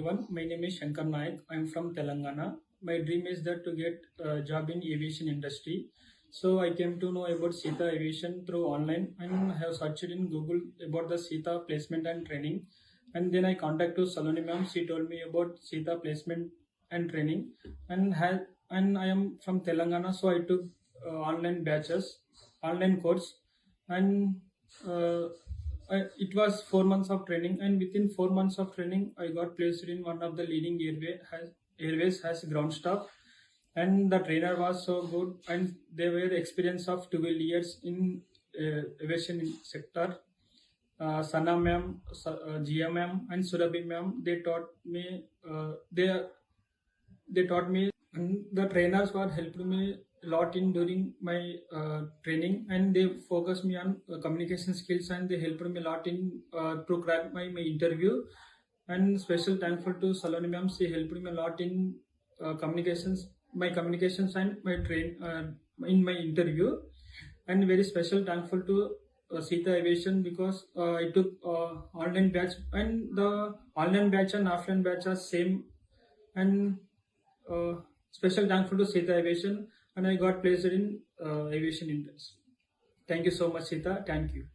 everyone. My name is Shankar Naik. I'm from Telangana. My dream is that to get a job in aviation industry. So I came to know about Sita Aviation through online and have searched in Google about the Sita placement and training. And then I contacted Saloni ma'am. She told me about Sita placement and training. And I am from Telangana, so I took online course, and uh, it was 4 months of training. And within 4 months of training, I got placed in one of the leading airways as ground staff. And the trainer was so good, and they were experience of 12 years in aviation sector. Sana ma'am, Gia ma'am, and Surabhi ma'am, they taught me, and the trainers were helped me a lot in during my training, and they focused me on communication skills, and they helped me a lot in to crack my interview. And special thankful to Saloni ma'am, she helped me a lot in communications and my train in my interview. And very special thankful to Sita Aviation, because I took online batch, and the online batch and offline batch are same. And special thankful to Sita Aviation, and I got placed in aviation industry. Thank you so much, Sita. Thank you.